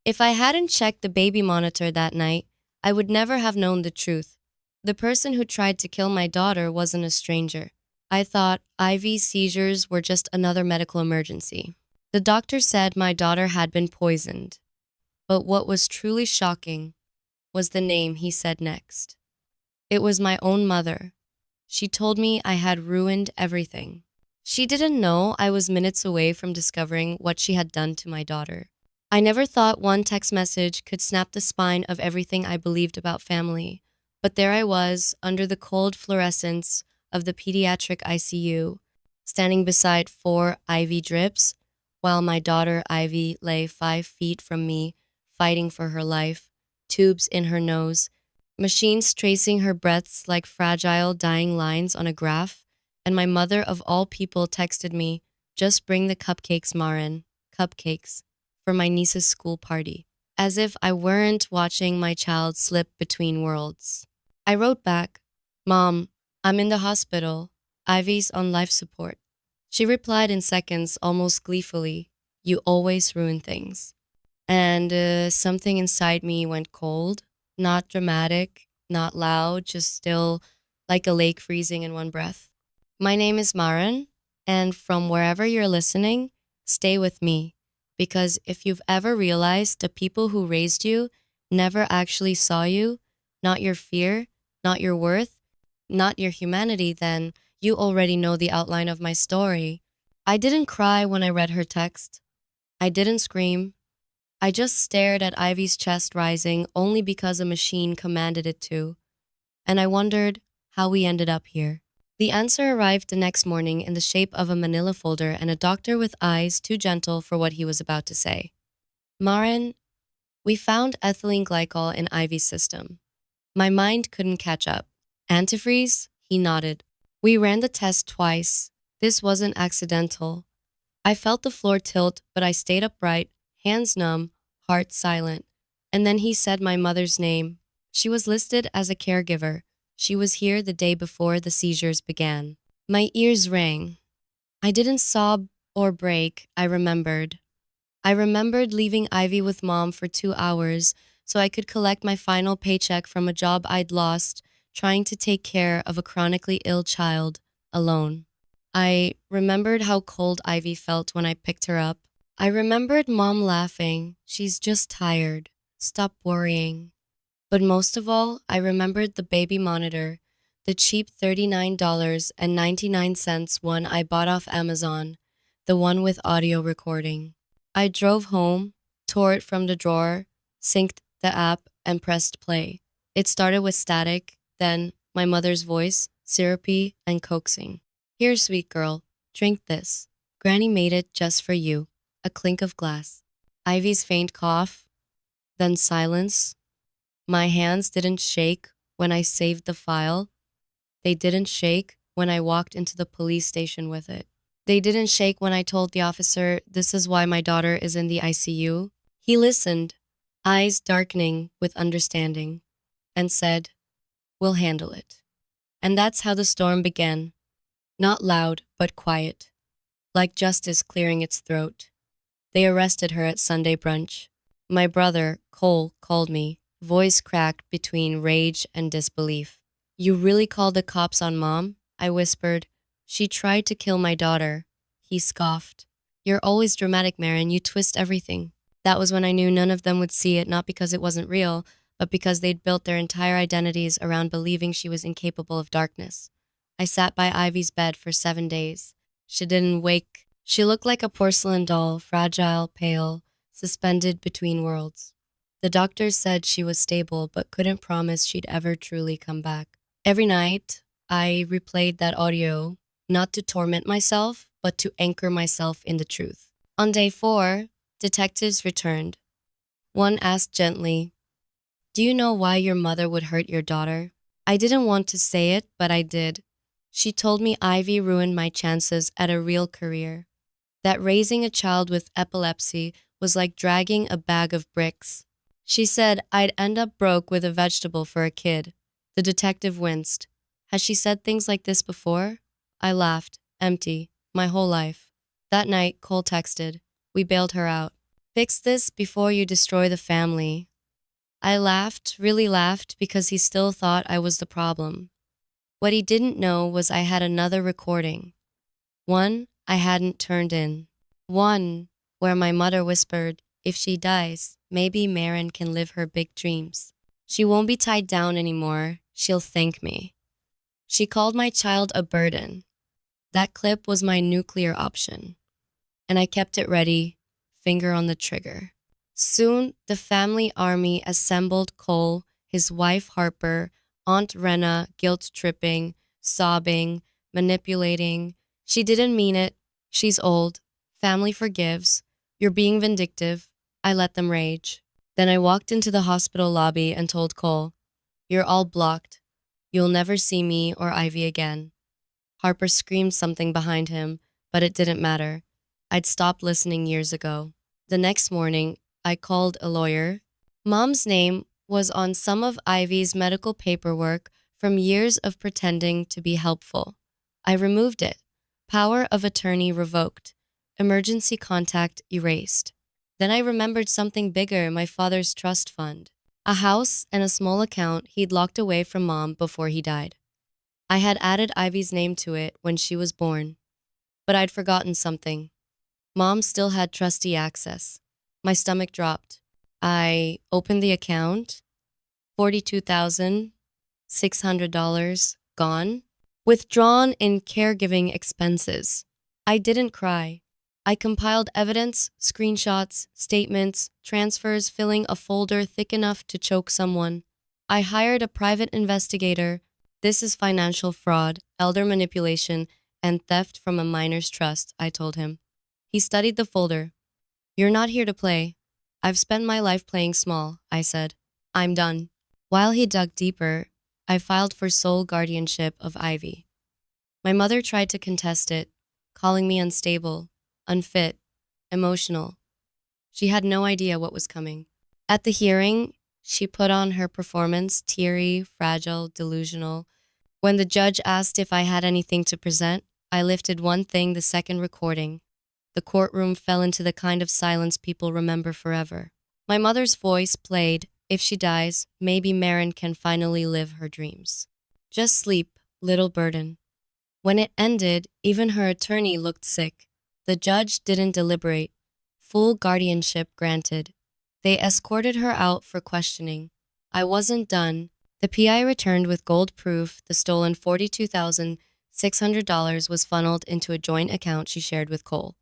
If I hadn't checked the baby monitor that night, I would never have known the truth. The person who tried to kill my daughter wasn't a stranger. I thought IV seizures were just another medical emergency. The doctor said my daughter had been poisoned. But what was truly shocking was the name he said next. It was my own mother. She told me I had ruined everything. She didn't know I was minutes away from discovering what she had done to my daughter. I never thought one text message could snap the spine of everything I believed about family. But there I was, under the cold fluorescence of the pediatric ICU, standing beside 4 IV drips, while my daughter Ivy lay 5 feet from me, fighting for her life, tubes in her nose, machines tracing her breaths like fragile dying lines on a graph, and my mother of all people texted me, "Just bring the cupcakes, Marin. Cupcakes for my niece's school party," as if I weren't watching my child slip between worlds. I wrote back, "Mom, I'm in the hospital. Ivy's on life support." She replied in seconds, almost gleefully, "You always ruin things." And something inside me went cold, not dramatic, not loud, just still, like a lake freezing in one breath. My name is Marin, and from wherever you're listening, stay with me. Because if you've ever realized the people who raised you never actually saw you, not your fear, not your worth, not your humanity, then you already know the outline of my story. I didn't cry when I read her text. I didn't scream. I just stared at Ivy's chest rising only because a machine commanded it to. And I wondered how we ended up here. The answer arrived the next morning in the shape of a manila folder and a doctor with eyes too gentle for what he was about to say. "Marin, we found ethylene glycol in Ivy's system." My mind couldn't catch up. "Antifreeze?" He nodded. "We ran the test twice. This wasn't accidental." I felt the floor tilt, but I stayed upright, hands numb, heart silent. And then he said my mother's name. She was listed as a caregiver. She was here the day before the seizures began. My ears rang. I didn't sob or break, I remembered. I remembered leaving Ivy with Mom for 2 hours so I could collect my final paycheck from a job I'd lost, trying to take care of a chronically ill child, alone. I remembered how cold Ivy felt when I picked her up. I remembered Mom laughing, "She's just tired. Stop worrying." But most of all, I remembered the baby monitor, the cheap $39.99 one I bought off Amazon, the one with audio recording. I drove home, tore it from the drawer, synced the app, and pressed play. It started with static, then my mother's voice, syrupy and coaxing. "Here, sweet girl, drink this. Granny made it just for you." A clink of glass. Ivy's faint cough, then silence. My hands didn't shake when I saved the file. They didn't shake when I walked into the police station with it. They didn't shake when I told the officer, "This is why my daughter is in the ICU." He listened, eyes darkening with understanding, and said, "We'll handle it." And that's how the storm began. Not loud, but quiet, like justice clearing its throat. They arrested her at Sunday brunch. My brother, Cole, called me, voice cracked between rage and disbelief. "You really called the cops on Mom?" I whispered. "She tried to kill my daughter." He scoffed. "You're always dramatic, Marin. You twist everything." That was when I knew none of them would see it, not because it wasn't real, but because they'd built their entire identities around believing she was incapable of darkness. I sat by Ivy's bed for 7 days. She didn't wake. She looked like a porcelain doll, fragile, pale, suspended between worlds. The doctors said she was stable, but couldn't promise she'd ever truly come back. Every night, I replayed that audio, not to torment myself, but to anchor myself in the truth. On day 4, detectives returned. One asked gently, "Do you know why your mother would hurt your daughter?" I didn't want to say it, but I did. She told me Ivy ruined my chances at a real career. That raising a child with epilepsy was like dragging a bag of bricks. She said I'd end up broke with a vegetable for a kid. The detective winced. Has she said things like this before? I laughed, empty, my whole life. That night, Cole texted. We bailed her out. Fix this before you destroy the family. I laughed, really laughed, because he still thought I was the problem. What he didn't know was I had another recording. One I hadn't turned in. One where my mother whispered, if she dies, maybe Marin can live her big dreams. She won't be tied down anymore. She'll thank me. She called my child a burden. That clip was my nuclear option, and I kept it ready, finger on the trigger. Soon, the family army assembled Cole, his wife Harper, Aunt Rena guilt tripping, sobbing, manipulating. She didn't mean it. She's old. Family forgives. You're being vindictive. I let them rage. Then I walked into the hospital lobby and told Cole, you're all blocked. You'll never see me or Ivy again. Harper screamed something behind him, but it didn't matter. I'd stopped listening years ago. The next morning, I called a lawyer. Mom's name was on some of Ivy's medical paperwork from years of pretending to be helpful. I removed it. Power of attorney revoked. Emergency contact erased. Then I remembered something bigger, my father's trust fund. A house and a small account he'd locked away from Mom before he died. I had added Ivy's name to it when she was born, but I'd forgotten something. Mom still had trustee access. My stomach dropped. I opened the account. $42,600 gone. Withdrawn in caregiving expenses. I didn't cry. I compiled evidence, screenshots, statements, transfers, filling a folder thick enough to choke someone. I hired a private investigator. This is financial fraud, elder manipulation, and theft from a minor's trust, I told him. He studied the folder. You're not here to play. I've spent my life playing small, I said. I'm done. While he dug deeper, I filed for sole guardianship of Ivy. My mother tried to contest it, calling me unstable, unfit, emotional. She had no idea what was coming. At the hearing, she put on her performance, teary, fragile, delusional. When the judge asked if I had anything to present, I lifted one thing, the second recording. The courtroom fell into the kind of silence people remember forever. My mother's voice played, if she dies, maybe Marin can finally live her dreams. Just sleep, little burden. When it ended, even her attorney looked sick. The judge didn't deliberate. Full guardianship granted. They escorted her out for questioning. I wasn't done. The PI returned with gold proof the stolen $42,600 was funneled into a joint account she shared with Cole.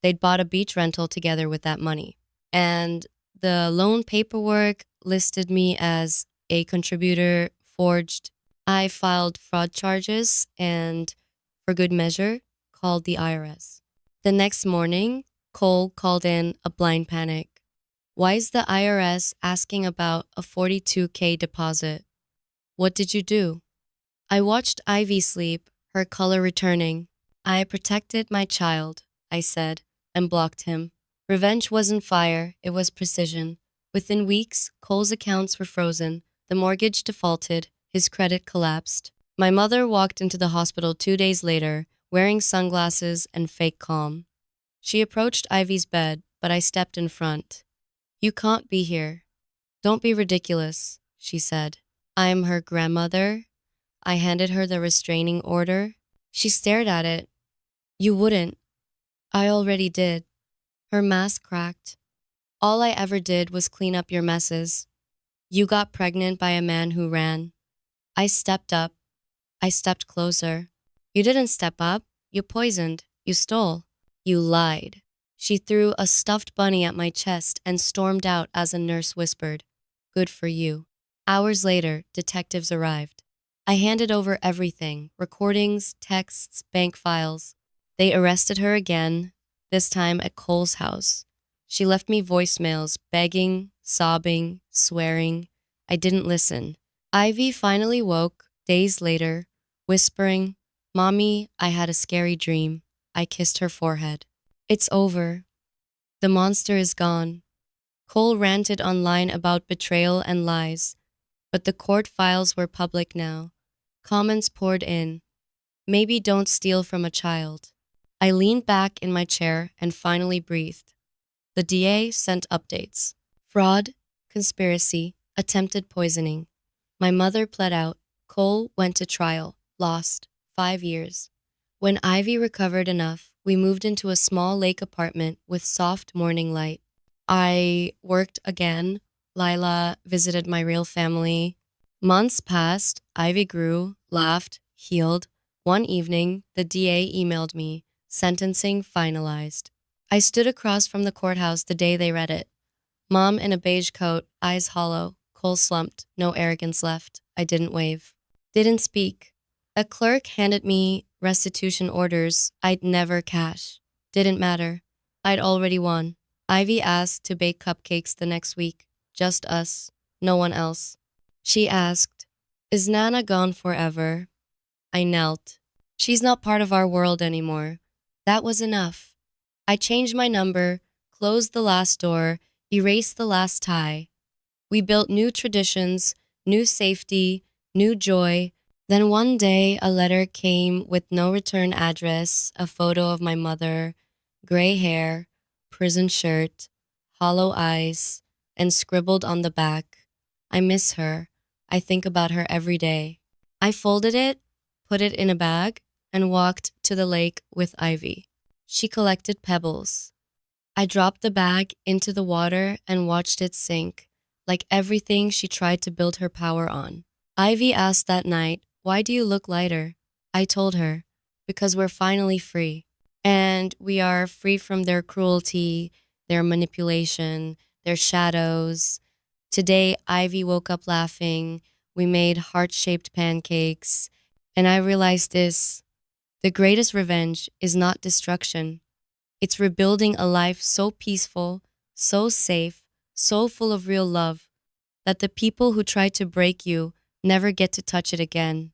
They'd bought a beach rental together with that money. And the loan paperwork listed me as a contributor, forged. I filed fraud charges and, for good measure, called the IRS. The next morning, Cole called in a blind panic. Why is the IRS asking about a $42K deposit? What did you do? I watched Ivy sleep, her color returning. I protected my child, I said, and blocked him. Revenge wasn't fire, it was precision. Within weeks, Cole's accounts were frozen, the mortgage defaulted, his credit collapsed. My mother walked into the hospital 2 days later, wearing sunglasses and fake calm. She approached Ivy's bed, but I stepped in front. You can't be here. Don't be ridiculous, she said. I'm her grandmother. I handed her the restraining order. She stared at it. You wouldn't. I already did. Her mask cracked. All I ever did was clean up your messes. You got pregnant by a man who ran. I stepped up. I stepped closer. You didn't step up. You poisoned. You stole. You lied. She threw a stuffed bunny at my chest and stormed out as a nurse whispered, good for you. Hours later, detectives arrived. I handed over everything, recordings, texts, bank files. They arrested her again, this time at Cole's house. She left me voicemails, begging, sobbing, swearing. I didn't listen. Ivy finally woke, days later, whispering, Mommy, I had a scary dream. I kissed her forehead. It's over. The monster is gone. Cole ranted online about betrayal and lies, but the court files were public now. Comments poured in. Maybe don't steal from a child. I leaned back in my chair and finally breathed. The DA sent updates. Fraud, conspiracy, attempted poisoning. My mother pled out. Cole went to trial, lost, 5 years. When Ivy recovered enough, we moved into a small lake apartment with soft morning light. I worked again. Lila visited my real family. Months passed. Ivy grew, laughed, healed. One evening, the DA emailed me, sentencing finalized. I stood across from the courthouse the day they read it. Mom in a beige coat, eyes hollow, Cole slumped, no arrogance left. I didn't wave. Didn't speak. A clerk handed me restitution orders I'd never cash. Didn't matter. I'd already won. Ivy asked to bake cupcakes the next week. Just us. No one else. She asked, "Is Nana gone forever?" I knelt. "She's not part of our world anymore." That was enough. I changed my number, closed the last door, erased the last tie. We built new traditions, new safety, new joy. Then one day, a letter came with no return address, a photo of my mother, gray hair, prison shirt, hollow eyes, and scribbled on the back, "I miss her. I think about her every day." I folded it, put it in a bag, and walked to the lake with Ivy. She collected pebbles. I dropped the bag into the water and watched it sink, like everything she tried to build her power on. Ivy asked that night, "Why do you look lighter?" I told her, "Because we're finally free. And we are free from their cruelty, their manipulation, their shadows." Today, Ivy woke up laughing. We made heart-shaped pancakes. And I realized this: the greatest revenge is not destruction. It's rebuilding a life so peaceful, so safe, so full of real love that the people who try to break you never get to touch it again.